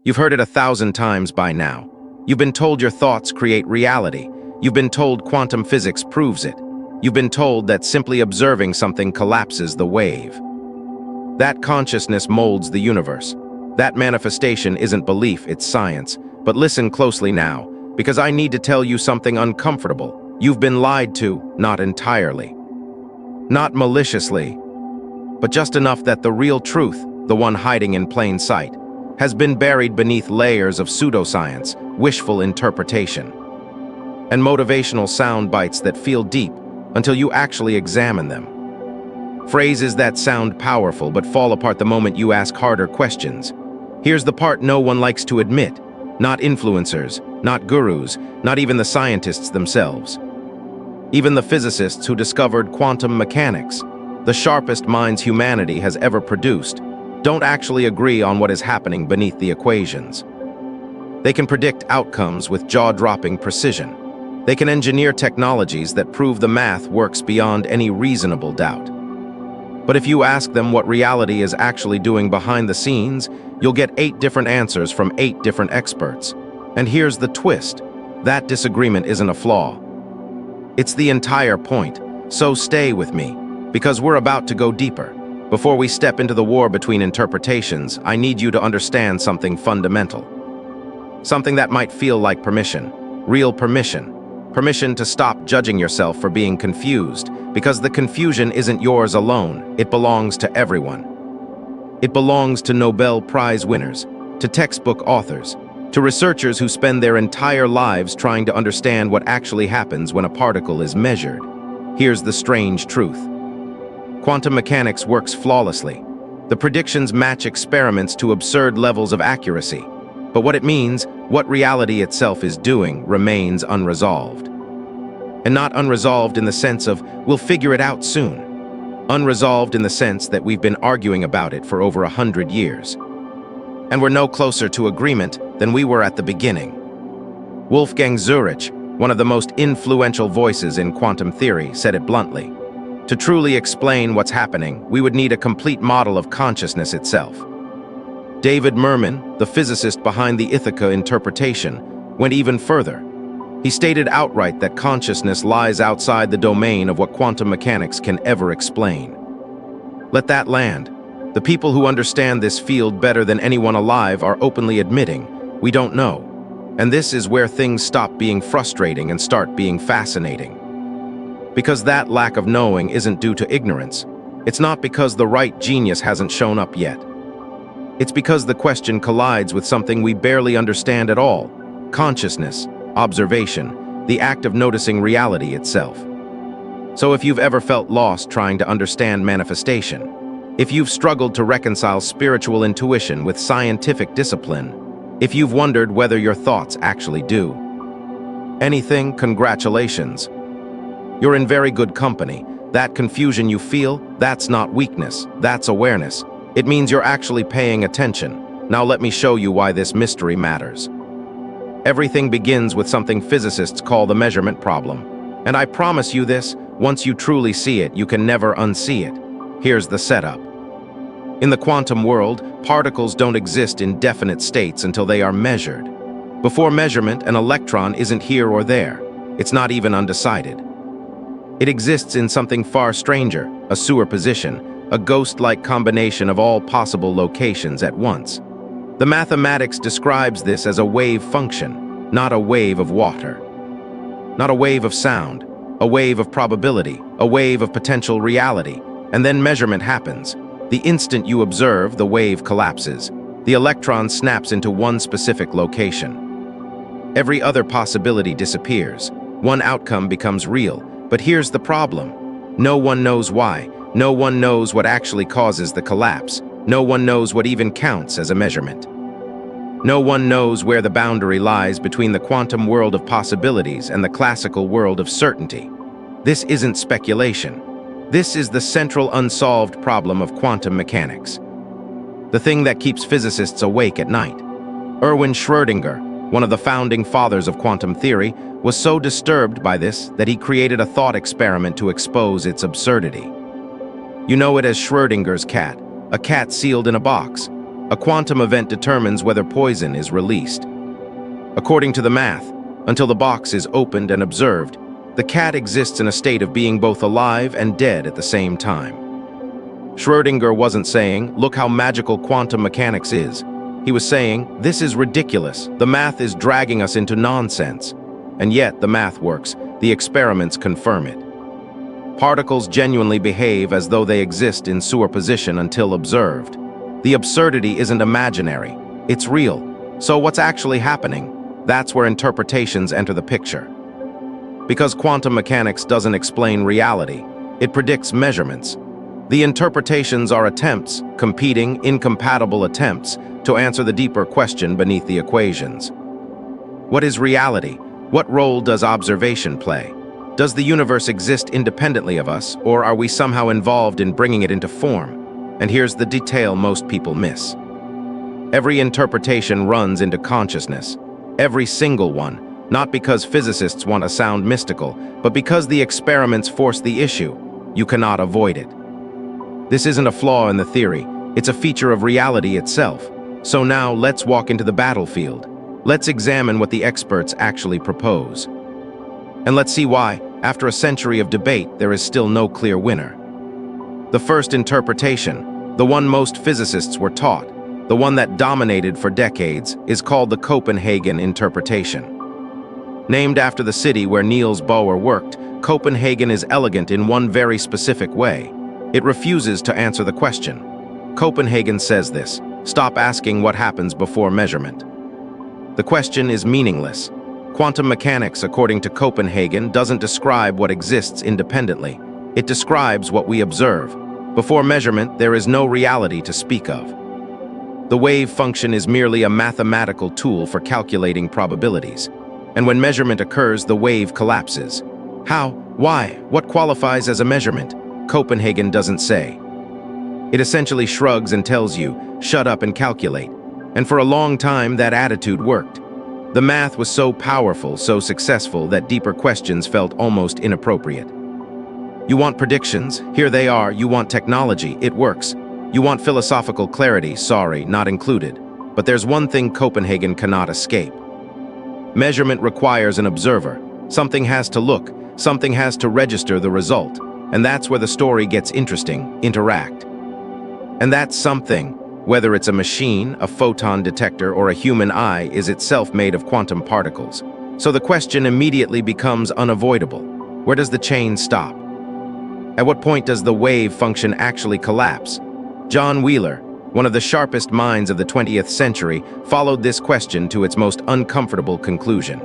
You've heard it 1,000 times by now. You've been told your thoughts create reality. You've been told quantum physics proves it. You've been told that simply observing something collapses the wave. That consciousness molds the universe. That manifestation isn't belief, it's science. But listen closely now, because I need to tell you something uncomfortable. You've been lied to, not entirely. Not maliciously, but just enough that the real truth, the one hiding in plain sight, has been buried beneath layers of pseudoscience, wishful interpretation, and motivational sound bites that feel deep until you actually examine them. Phrases that sound powerful but fall apart the moment you ask harder questions. Here's the part no one likes to admit. Not influencers, not gurus, not even the scientists themselves. Even the physicists who discovered quantum mechanics, the sharpest minds humanity has ever produced, don't actually agree on what is happening beneath the equations. They can predict outcomes with jaw-dropping precision. They can engineer technologies that prove the math works beyond any reasonable doubt. But if you ask them what reality is actually doing behind the scenes, you'll get 8 different answers from 8 different experts. And here's the twist: that disagreement isn't a flaw. It's the entire point. So stay with me, because we're about to go deeper. Before we step into the war between interpretations, I need you to understand something fundamental. Something that might feel like permission, real permission. Permission to stop judging yourself for being confused, because the confusion isn't yours alone, it belongs to everyone. It belongs to Nobel Prize winners, to textbook authors, to researchers who spend their entire lives trying to understand what actually happens when a particle is measured. Here's the strange truth. Quantum mechanics works flawlessly. The predictions match experiments to absurd levels of accuracy. But what it means, what reality itself is doing, remains unresolved. And not unresolved in the sense of, we'll figure it out soon. Unresolved in the sense that we've been arguing about it for over 100 years. And we're no closer to agreement than we were at the beginning. Wolfgang Zurich, one of the most influential voices in quantum theory, said it bluntly. To truly explain what's happening, we would need a complete model of consciousness itself. David Mermin, the physicist behind the Ithaca interpretation, went even further. He stated outright that consciousness lies outside the domain of what quantum mechanics can ever explain. Let that land. The people who understand this field better than anyone alive are openly admitting, we don't know. And this is where things stop being frustrating and start being fascinating. Because that lack of knowing isn't due to ignorance. It's not because the right genius hasn't shown up yet. It's because the question collides with something we barely understand at all: consciousness, observation, the act of noticing reality itself. So if you've ever felt lost trying to understand manifestation, if you've struggled to reconcile spiritual intuition with scientific discipline, if you've wondered whether your thoughts actually do anything, congratulations. You're in very good company. That confusion you feel, that's not weakness, that's awareness. It means you're actually paying attention. Now let me show you why this mystery matters. Everything begins with something physicists call the measurement problem. And I promise you this, once you truly see it, you can never unsee it. Here's the setup. In the quantum world, particles don't exist in definite states until they are measured. Before measurement, an electron isn't here or there. It's not even undecided. It exists in something far stranger, a superposition, a ghost-like combination of all possible locations at once. The mathematics describes this as a wave function, not a wave of water. Not a wave of sound, a wave of probability, a wave of potential reality, and then measurement happens. The instant you observe, the wave collapses. The electron snaps into one specific location. Every other possibility disappears. One outcome becomes real. But here's the problem. No one knows why. No one knows what actually causes the collapse. No one knows what even counts as a measurement. No one knows where the boundary lies between the quantum world of possibilities and the classical world of certainty. This isn't speculation. This is the central unsolved problem of quantum mechanics. The thing that keeps physicists awake at night. Erwin Schrödinger, one of the founding fathers of quantum theory, was so disturbed by this that he created a thought experiment to expose its absurdity. You know it as Schrödinger's cat, a cat sealed in a box. A quantum event determines whether poison is released. According to the math, until the box is opened and observed, the cat exists in a state of being both alive and dead at the same time. Schrödinger wasn't saying, "Look how magical quantum mechanics is." He was saying, "This is ridiculous. The math is dragging us into nonsense." And yet, the math works. The experiments confirm it. Particles genuinely behave as though they exist in superposition until observed. The absurdity isn't imaginary. It's real. So what's actually happening? That's where interpretations enter the picture. Because quantum mechanics doesn't explain reality, it predicts measurements. The interpretations are attempts, competing, incompatible attempts, to answer the deeper question beneath the equations. What is reality? What role does observation play? Does the universe exist independently of us, or are we somehow involved in bringing it into form? And here's the detail most people miss. Every interpretation runs into consciousness. Every single one. Not because physicists want to sound mystical, but because the experiments force the issue. You cannot avoid it. This isn't a flaw in the theory. It's a feature of reality itself. So now let's walk into the battlefield. Let's examine what the experts actually propose. And let's see why, after a century of debate, there is still no clear winner. The first interpretation, the one most physicists were taught, the one that dominated for decades, is called the Copenhagen interpretation. Named after the city where Niels Bohr worked, Copenhagen is elegant in one very specific way. It refuses to answer the question. Copenhagen says this: stop asking what happens before measurement. The question is meaningless. Quantum mechanics, according to Copenhagen, doesn't describe what exists independently. It describes what we observe. Before measurement, there is no reality to speak of. The wave function is merely a mathematical tool for calculating probabilities. And when measurement occurs, the wave collapses. How? Why? What qualifies as a measurement? Copenhagen doesn't say. It essentially shrugs and tells you, shut up and calculate. And for a long time, that attitude worked. The math was so powerful, so successful, that deeper questions felt almost inappropriate. You want predictions? Here they are. You want technology? It works. You want philosophical clarity? Sorry, not included. But there's one thing Copenhagen cannot escape. Measurement requires an observer. Something has to look. Something has to register the result. And that's where the story gets interesting. Interact. And that something, whether it's a machine, a photon detector, or a human eye, is itself made of quantum particles. So the question immediately becomes unavoidable. Where does the chain stop? At what point does the wave function actually collapse? John Wheeler, one of the sharpest minds of the 20th century, followed this question to its most uncomfortable conclusion.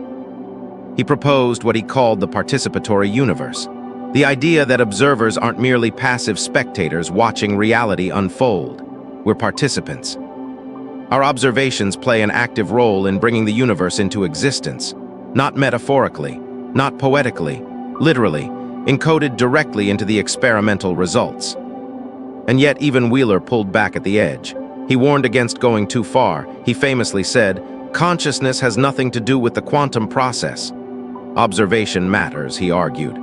He proposed what he called the participatory universe, the idea that observers aren't merely passive spectators watching reality unfold. We're participants. Our observations play an active role in bringing the universe into existence, not metaphorically, not poetically, literally, encoded directly into the experimental results. And yet even Wheeler pulled back at the edge. He warned against going too far. He famously said, "Consciousness has nothing to do with the quantum process." Observation matters, he argued.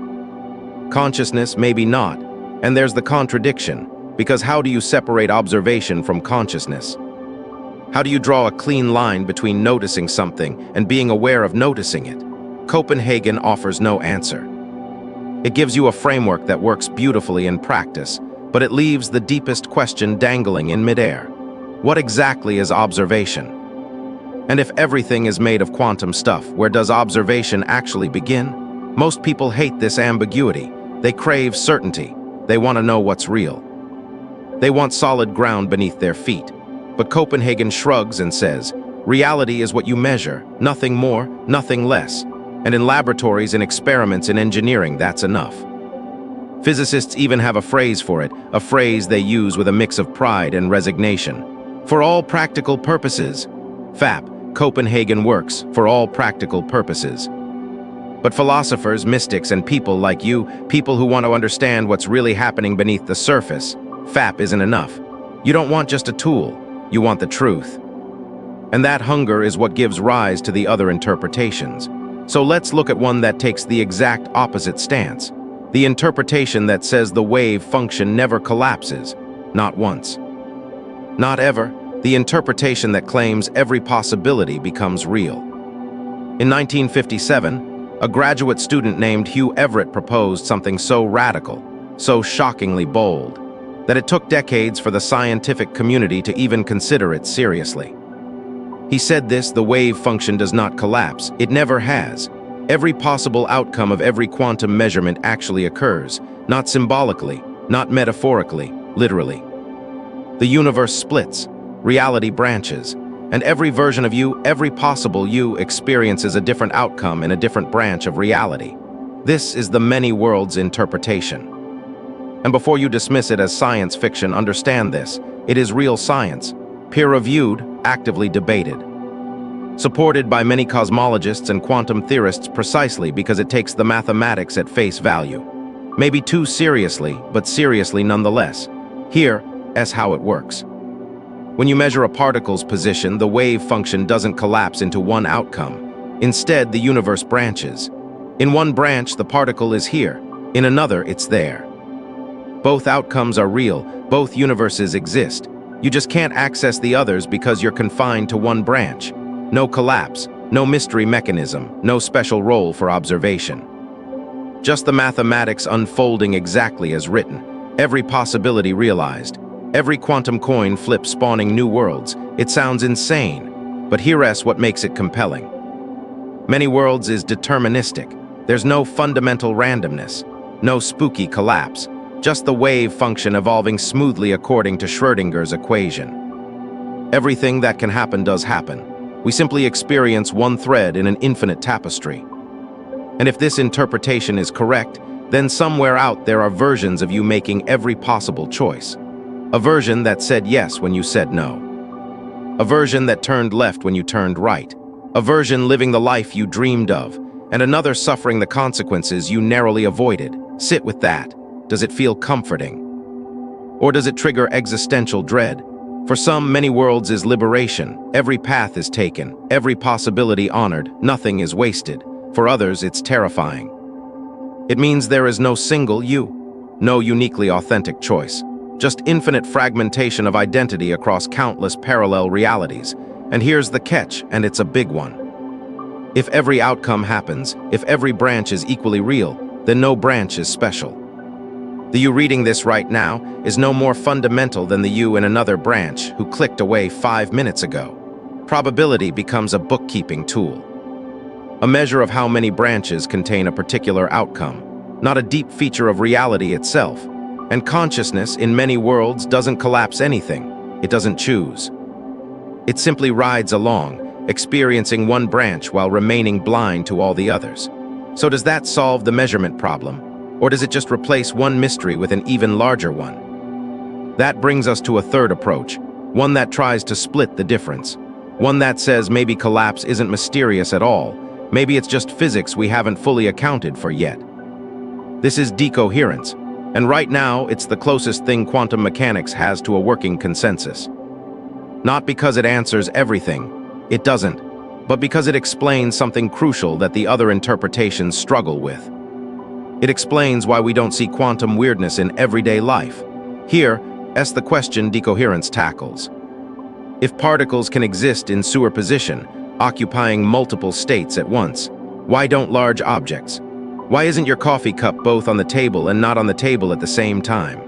Consciousness, maybe not. And there's the contradiction, because how do you separate observation from consciousness? How do you draw a clean line between noticing something and being aware of noticing it? Copenhagen offers no answer. It gives you a framework that works beautifully in practice, but it leaves the deepest question dangling in midair. What exactly is observation? And if everything is made of quantum stuff, where does observation actually begin? Most people hate this ambiguity. They crave certainty. They want to know what's real. They want solid ground beneath their feet. But Copenhagen shrugs and says, reality is what you measure, nothing more, nothing less. And in laboratories and experiments in engineering, that's enough. Physicists even have a phrase for it, a phrase they use with a mix of pride and resignation. For all practical purposes. FAP, Copenhagen works for all practical purposes. But philosophers, mystics, and people like you, people who want to understand what's really happening beneath the surface, FAP isn't enough. You don't want just a tool, you want the truth. And that hunger is what gives rise to the other interpretations. So let's look at one that takes the exact opposite stance. The interpretation that says the wave function never collapses. Not once. Not ever. The interpretation that claims every possibility becomes real. In 1957, a graduate student named Hugh Everett proposed something so radical, so shockingly bold, that it took decades for the scientific community to even consider it seriously. He said the wave function does not collapse. It never has. Every possible outcome of every quantum measurement actually occurs, not symbolically, not metaphorically, literally. The universe splits, reality branches, and every version of you, every possible you, experiences a different outcome in a different branch of reality. This is the many worlds interpretation. And before you dismiss it as science fiction, understand this. It is real science, peer-reviewed, actively debated. Supported by many cosmologists and quantum theorists precisely because it takes the mathematics at face value. Maybe too seriously, but seriously nonetheless. Here is how it works. When you measure a particle's position, the wave function doesn't collapse into one outcome. Instead, the universe branches. In one branch, the particle is here. In another, it's there. Both outcomes are real, both universes exist. You just can't access the others because you're confined to one branch. No collapse, no mystery mechanism, no special role for observation. Just the mathematics unfolding exactly as written, every possibility realized, every quantum coin flip spawning new worlds. It sounds insane, but here's what makes it compelling. Many worlds is deterministic. There's no fundamental randomness, no spooky collapse. Just the wave function evolving smoothly according to Schrödinger's equation. Everything that can happen does happen. We simply experience one thread in an infinite tapestry. And if this interpretation is correct, then somewhere out there are versions of you making every possible choice. A version that said yes when you said no. A version that turned left when you turned right. A version living the life you dreamed of, and another suffering the consequences you narrowly avoided. Sit with that. Does it feel comforting? Or does it trigger existential dread? For some, many worlds is liberation. Every path is taken, every possibility honored, nothing is wasted. For others, it's terrifying. It means there is no single you, no uniquely authentic choice, just infinite fragmentation of identity across countless parallel realities. And here's the catch, and it's a big one. If every outcome happens, if every branch is equally real, then no branch is special. The you reading this right now is no more fundamental than the you in another branch who clicked away 5 minutes ago. Probability becomes a bookkeeping tool. A measure of how many branches contain a particular outcome, not a deep feature of reality itself. And consciousness in many worlds doesn't collapse anything. It doesn't choose. It simply rides along, experiencing one branch while remaining blind to all the others. So does that solve the measurement problem? Or does it just replace one mystery with an even larger one? That brings us to a third approach, one that tries to split the difference. One that says maybe collapse isn't mysterious at all. Maybe it's just physics we haven't fully accounted for yet. This is decoherence, and right now it's the closest thing quantum mechanics has to a working consensus. Not because it answers everything, it doesn't, but because it explains something crucial that the other interpretations struggle with. It explains why we don't see quantum weirdness in everyday life. Here, as the question decoherence tackles. If particles can exist in superposition, occupying multiple states at once, why don't large objects? Why isn't your coffee cup both on the table and not on the table at the same time?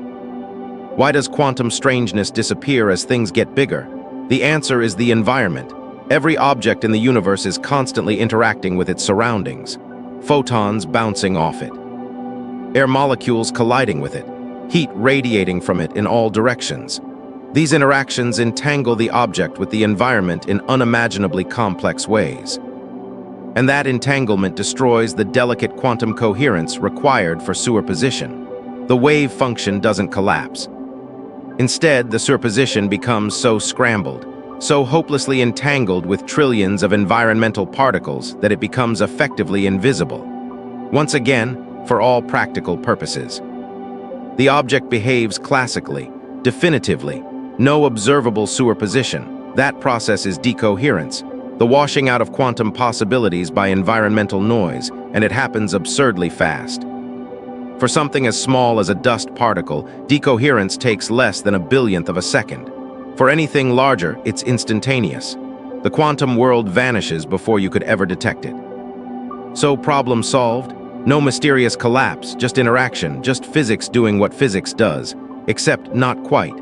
Why does quantum strangeness disappear as things get bigger? The answer is the environment. Every object in the universe is constantly interacting with its surroundings. Photons bouncing off it. Air molecules colliding with it. Heat radiating from it in all directions. These interactions entangle the object with the environment in unimaginably complex ways. And that entanglement destroys the delicate quantum coherence required for superposition. The wave function doesn't collapse. Instead, the superposition becomes so scrambled, so hopelessly entangled with trillions of environmental particles that it becomes effectively invisible. Once again, for all practical purposes. The object behaves classically, definitively, no observable superposition. That process is decoherence, the washing out of quantum possibilities by environmental noise, and it happens absurdly fast. For something as small as a dust particle, decoherence takes less than a billionth of a second. For anything larger, it's instantaneous. The quantum world vanishes before you could ever detect it. So, problem solved? No mysterious collapse, just interaction, just physics doing what physics does. Except not quite,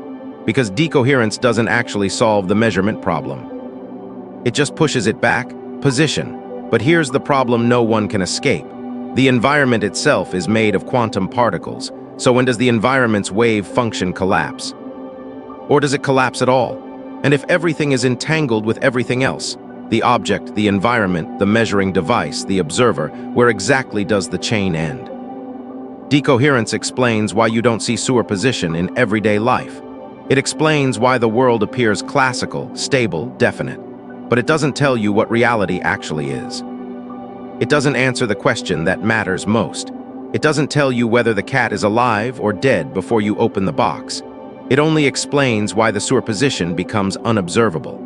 because decoherence doesn't actually solve the measurement problem. It just pushes it back, position. But here's the problem no one can escape. The environment itself is made of quantum particles, so when does the environment's wave function collapse? Or does it collapse at all? And if everything is entangled with everything else, the object, the environment, the measuring device, the observer, where exactly does the chain end? Decoherence explains why you don't see superposition in everyday life. It explains why the world appears classical, stable, definite. But it doesn't tell you what reality actually is. It doesn't answer the question that matters most. It doesn't tell you whether the cat is alive or dead before you open the box. It only explains why the superposition becomes unobservable.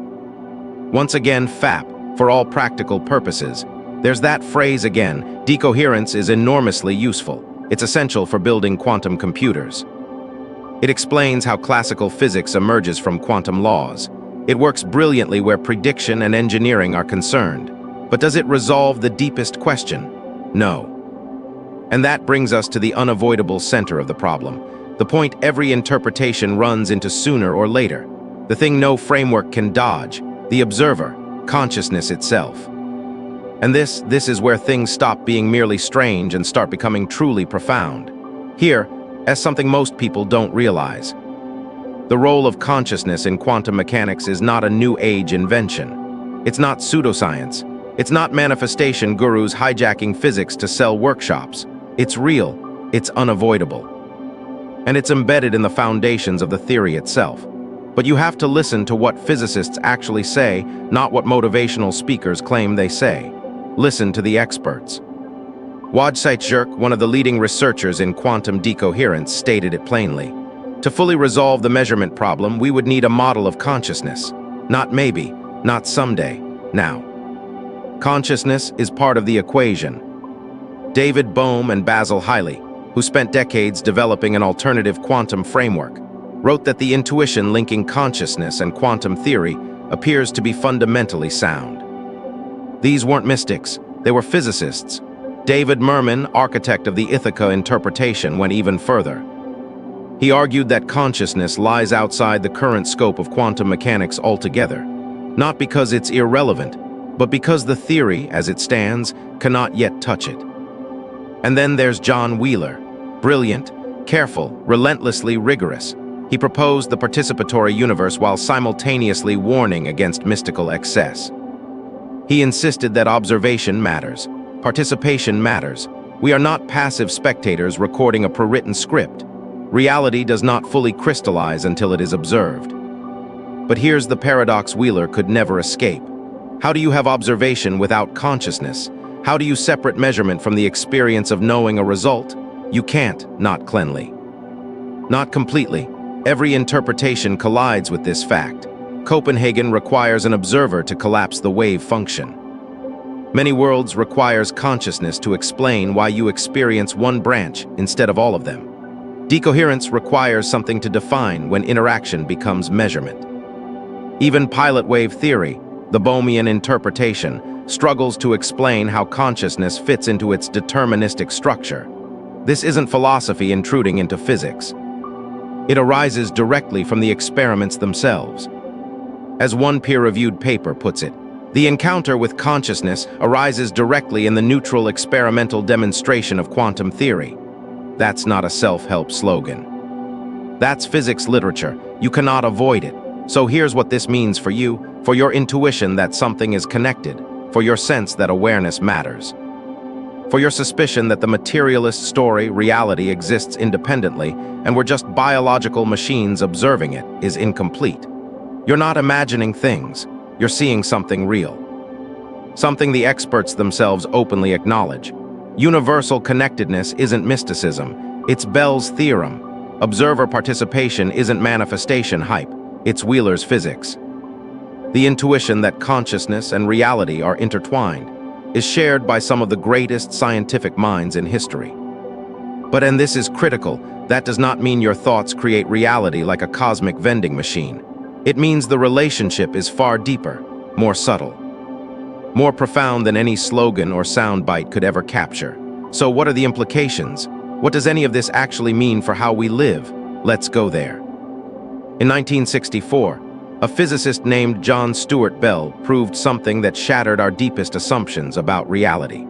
Once again, FAP, for all practical purposes. There's that phrase again, decoherence is enormously useful. It's essential for building quantum computers. It explains how classical physics emerges from quantum laws. It works brilliantly where prediction and engineering are concerned. But does it resolve the deepest question? No. And that brings us to the unavoidable center of the problem, the point every interpretation runs into sooner or later, the thing no framework can dodge, the observer, consciousness itself. And this is where things stop being merely strange and start becoming truly profound. Here, as something most people don't realize. The role of consciousness in quantum mechanics is not a new age invention. It's not pseudoscience. It's not manifestation gurus hijacking physics to sell workshops. It's real, it's unavoidable. And it's embedded in the foundations of the theory itself. But you have to listen to what physicists actually say, not what motivational speakers claim they say. Listen to the experts. Wojciech Zirk, one of the leading researchers in quantum decoherence, stated it plainly. To fully resolve the measurement problem, we would need a model of consciousness. Not maybe, not someday, now. Consciousness is part of the equation. David Bohm and Basil Hiley, who spent decades developing an alternative quantum framework, wrote that the intuition linking consciousness and quantum theory appears to be fundamentally sound. These weren't mystics, they were physicists. David Mermin, architect of the Ithaca interpretation, went even further. He argued that consciousness lies outside the current scope of quantum mechanics altogether, not because it's irrelevant, but because the theory, as it stands, cannot yet touch it. And then there's John Wheeler, brilliant, careful, relentlessly rigorous. He proposed the participatory universe while simultaneously warning against mystical excess. He insisted that observation matters, participation matters. We are not passive spectators recording a pre-written script. Reality does not fully crystallize until it is observed. But here's the paradox Wheeler could never escape. How do you have observation without consciousness? How do you separate measurement from the experience of knowing a result? You can't, not cleanly. Not completely. Every interpretation collides with this fact. Copenhagen requires an observer to collapse the wave function. Many worlds requires consciousness to explain why you experience one branch instead of all of them. Decoherence requires something to define when interaction becomes measurement. Even pilot wave theory, the Bohmian interpretation, struggles to explain how consciousness fits into its deterministic structure. This isn't philosophy intruding into physics. It arises directly from the experiments themselves. As one peer-reviewed paper puts it, the encounter with consciousness arises directly in the neutral experimental demonstration of quantum theory. That's not a self-help slogan. That's physics literature. You cannot avoid it. So here's what this means for you, for your intuition that something is connected, for your sense that awareness matters. For your suspicion that the materialist story, reality, exists independently, and we're just biological machines observing it, is incomplete. You're not imagining things, you're seeing something real. Something the experts themselves openly acknowledge. Universal connectedness isn't mysticism, it's Bell's theorem. Observer participation isn't manifestation hype, it's Wheeler's physics. The intuition that consciousness and reality are intertwined is shared by some of the greatest scientific minds in history. But, and this is critical, that does not mean your thoughts create reality like a cosmic vending machine. It means the relationship is far deeper, more subtle, more profound than any slogan or soundbite could ever capture. So what are the implications? What does any of this actually mean for how we live? Let's go there. In 1964, a physicist named John Stuart Bell proved something that shattered our deepest assumptions about reality.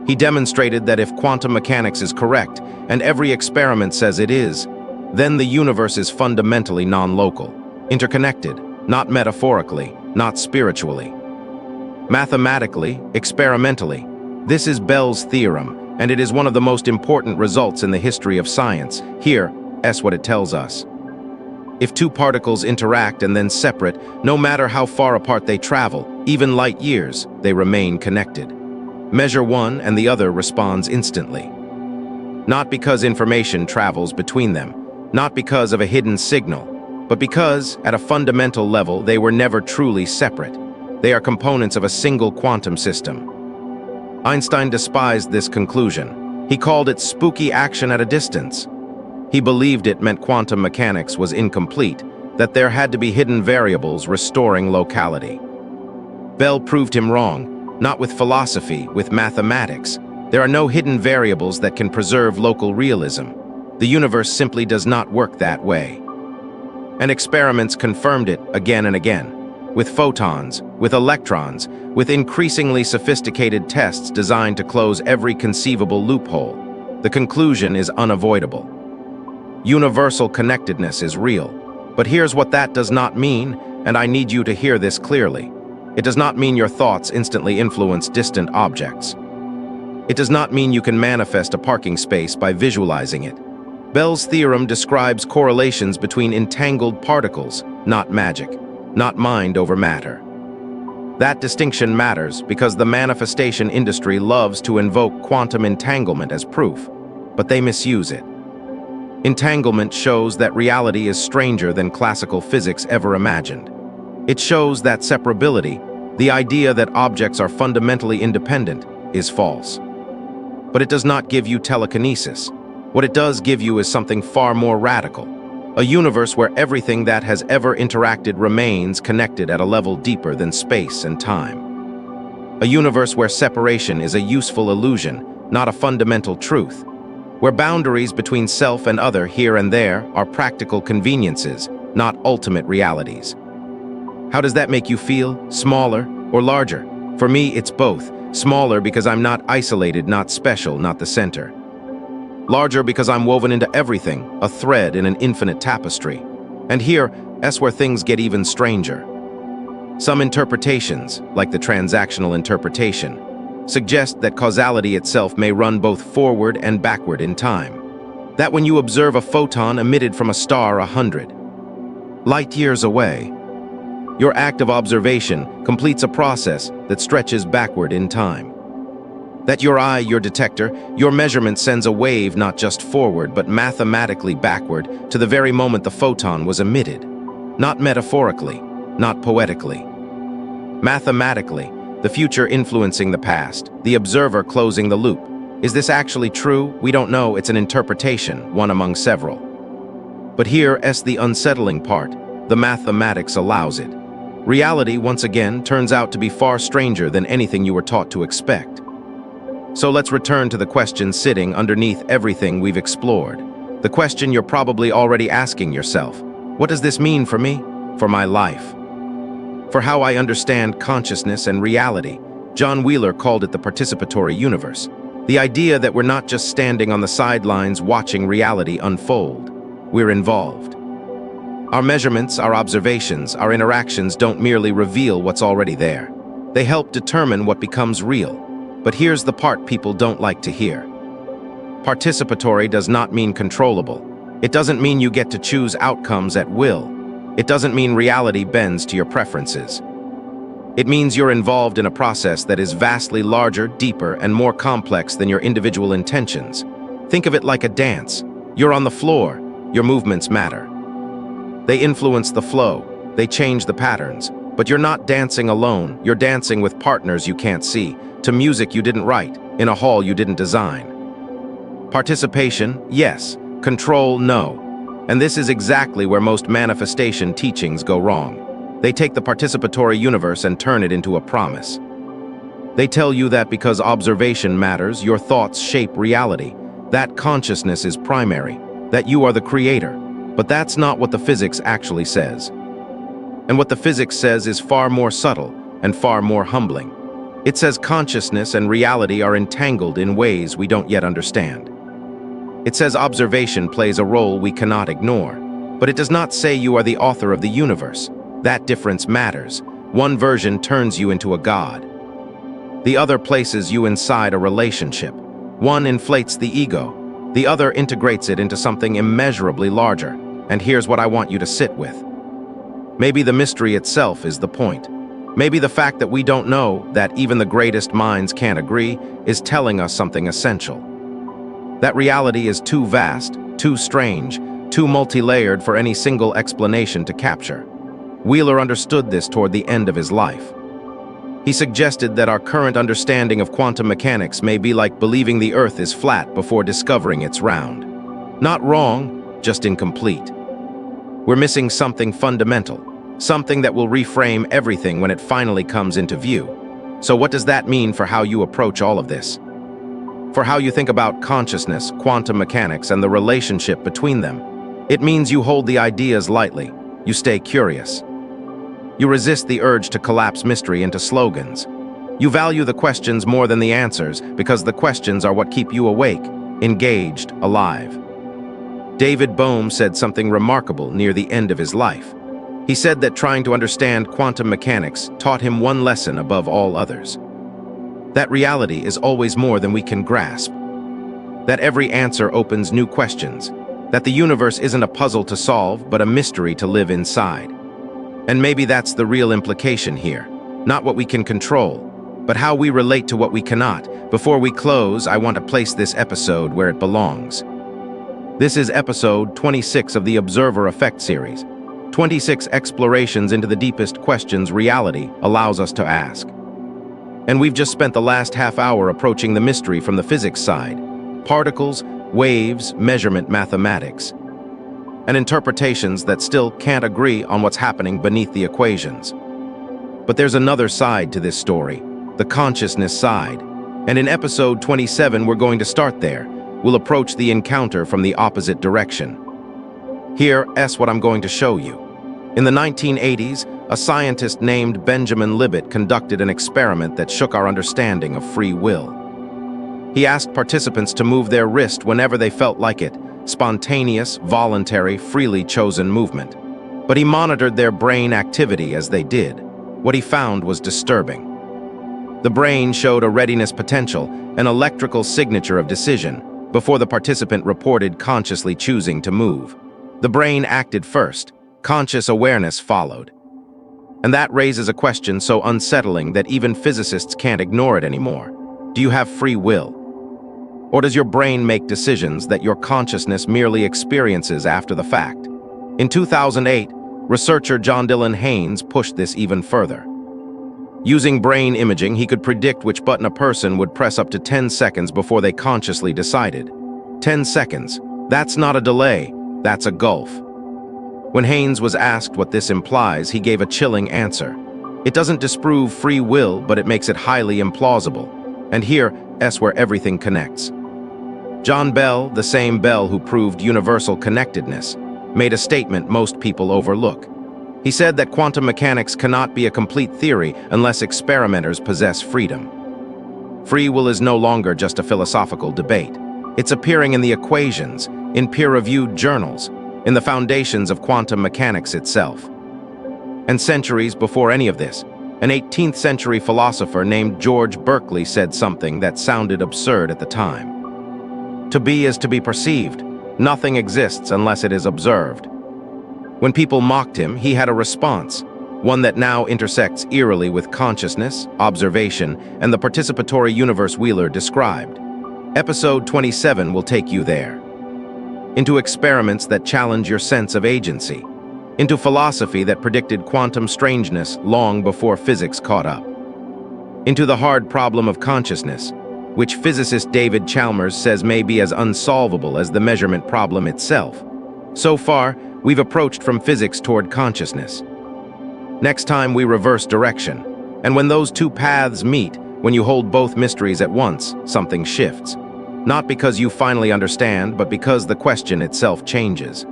He demonstrated that if quantum mechanics is correct, and every experiment says it is, then the universe is fundamentally non-local, interconnected, not metaphorically, not spiritually. Mathematically, experimentally, this is Bell's theorem, and it is one of the most important results in the history of science. Here, that's what it tells us. If two particles interact and then separate, no matter how far apart they travel, even light years, they remain connected. Measure one and the other responds instantly. Not because information travels between them, not because of a hidden signal, but because, at a fundamental level, they were never truly separate. They are components of a single quantum system. Einstein despised this conclusion. He called it spooky action at a distance. He believed it meant quantum mechanics was incomplete, that there had to be hidden variables restoring locality. Bell proved him wrong, not with philosophy, with mathematics. There are no hidden variables that can preserve local realism. The universe simply does not work that way. And experiments confirmed it again and again. With photons, with electrons, with increasingly sophisticated tests designed to close every conceivable loophole. The conclusion is unavoidable. Universal connectedness is real. But here's what that does not mean, and I need you to hear this clearly. It does not mean your thoughts instantly influence distant objects. It does not mean you can manifest a parking space by visualizing it. Bell's theorem describes correlations between entangled particles, not magic, not mind over matter. That distinction matters because the manifestation industry loves to invoke quantum entanglement as proof, but they misuse it. Entanglement shows that reality is stranger than classical physics ever imagined. It shows that separability, the idea that objects are fundamentally independent, is false. But it does not give you telekinesis. What it does give you is something far more radical. A universe where everything that has ever interacted remains connected at a level deeper than space and time. A universe where separation is a useful illusion, not a fundamental truth. Where boundaries between self and other here and there are practical conveniences, not ultimate realities. How does that make you feel? Smaller or larger? For me, it's both. Smaller because I'm not isolated, not special, not the center. Larger because I'm woven into everything, a thread in an infinite tapestry. And here, that's where things get even stranger. Some interpretations, like the transactional interpretation, suggest that causality itself may run both forward and backward in time. That when you observe a photon emitted from a star 100 light years away, your act of observation completes a process that stretches backward in time. That your eye, your detector, your measurement sends a wave not just forward, but mathematically backward to the very moment the photon was emitted. Not metaphorically, not poetically. Mathematically, the future influencing the past, the observer closing the loop. Is this actually true? We don't know. It's an interpretation, one among several. But here's the unsettling part. The mathematics allows it. Reality, once again, turns out to be far stranger than anything you were taught to expect. So let's return to the question sitting underneath everything we've explored. The question you're probably already asking yourself. What does this mean for me? For my life? For how I understand consciousness and reality? John Wheeler called it the participatory universe. The idea that we're not just standing on the sidelines watching reality unfold. We're involved. Our measurements, our observations, our interactions don't merely reveal what's already there. They help determine what becomes real. But here's the part people don't like to hear. Participatory does not mean controllable. It doesn't mean you get to choose outcomes at will. It doesn't mean reality bends to your preferences. It means you're involved in a process that is vastly larger, deeper, and more complex than your individual intentions. Think of it like a dance. You're on the floor. Your movements matter. They influence the flow. They change the patterns. But you're not dancing alone. You're dancing with partners you can't see, to music you didn't write, in a hall you didn't design. Participation, yes. Control, no. And this is exactly where most manifestation teachings go wrong. They take the participatory universe and turn it into a promise. They tell you that because observation matters, your thoughts shape reality, that consciousness is primary, that you are the creator. But that's not what the physics actually says. And what the physics says is far more subtle and far more humbling. It says consciousness and reality are entangled in ways we don't yet understand. It says observation plays a role we cannot ignore. But it does not say you are the author of the universe. That difference matters. One version turns you into a god. The other places you inside a relationship. One inflates the ego. The other integrates it into something immeasurably larger. And here's what I want you to sit with. Maybe the mystery itself is the point. Maybe the fact that we don't know, that even the greatest minds can't agree, is telling us something essential. That reality is too vast, too strange, too multi-layered for any single explanation to capture. Wheeler understood this toward the end of his life. He suggested that our current understanding of quantum mechanics may be like believing the Earth is flat before discovering it's round. Not wrong, just incomplete. We're missing something fundamental, something that will reframe everything when it finally comes into view. So what does that mean for how you approach all of this? For how you think about consciousness, quantum mechanics, and the relationship between them? It means you hold the ideas lightly. You stay curious. You resist the urge to collapse mystery into slogans. You value the questions more than the answers because the questions are what keep you awake, engaged, alive. David Bohm said something remarkable near the end of his life. He said that trying to understand quantum mechanics taught him one lesson above all others. That reality is always more than we can grasp. That every answer opens new questions. That the universe isn't a puzzle to solve, but a mystery to live inside. And maybe that's the real implication here. Not what we can control, but how we relate to what we cannot. Before we close, I want to place this episode where it belongs. This is episode 26 of the Observer Effect series. 26 explorations into the deepest questions reality allows us to ask. And we've just spent the last half hour approaching the mystery from the physics side. Particles, waves, measurement mathematics. And interpretations that still can't agree on what's happening beneath the equations. But there's another side to this story, the consciousness side. And in episode 27, we're going to start there. We'll approach the encounter from the opposite direction. Here's what I'm going to show you. In the 1980s, a scientist named Benjamin Libet conducted an experiment that shook our understanding of free will. He asked participants to move their wrist whenever they felt like it, spontaneous, voluntary, freely chosen movement. But he monitored their brain activity as they did. What he found was disturbing. The brain showed a readiness potential, an electrical signature of decision, before the participant reported consciously choosing to move. The brain acted first, conscious awareness followed. And that raises a question so unsettling that even physicists can't ignore it anymore. Do you have free will? Or does your brain make decisions that your consciousness merely experiences after the fact? In 2008, researcher John Dylan Haynes pushed this even further. Using brain imaging, he could predict which button a person would press up to 10 seconds before they consciously decided. 10 seconds. That's not a delay, that's a gulf. When Haynes was asked what this implies, he gave a chilling answer. It doesn't disprove free will, but it makes it highly implausible. And here's where everything connects. John Bell, the same Bell who proved universal connectedness, made a statement most people overlook. He said that quantum mechanics cannot be a complete theory unless experimenters possess freedom. Free will is no longer just a philosophical debate. It's appearing in the equations, in peer-reviewed journals, in the foundations of quantum mechanics itself. And centuries before any of this, an 18th century philosopher named George Berkeley said something that sounded absurd at the time. To be is to be perceived. Nothing exists unless it is observed. When people mocked him, he had a response, one that now intersects eerily with consciousness, observation, and the participatory universe Wheeler described. Episode 27 will take you there. Into experiments that challenge your sense of agency. Into philosophy that predicted quantum strangeness long before physics caught up. Into the hard problem of consciousness, which physicist David Chalmers says may be as unsolvable as the measurement problem itself. So far, we've approached from physics toward consciousness. Next time, we reverse direction. And when those two paths meet, when you hold both mysteries at once, something shifts. Not because you finally understand, but because the question itself changes.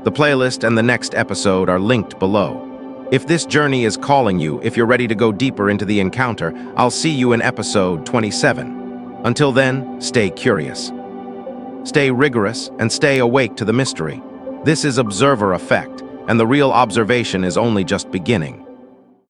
The playlist and the next episode are linked below. If this journey is calling you, if you're ready to go deeper into the encounter, I'll see you in episode 27. Until then, stay curious. Stay rigorous and stay awake to the mystery. This is Observer Effect, and the real observation is only just beginning.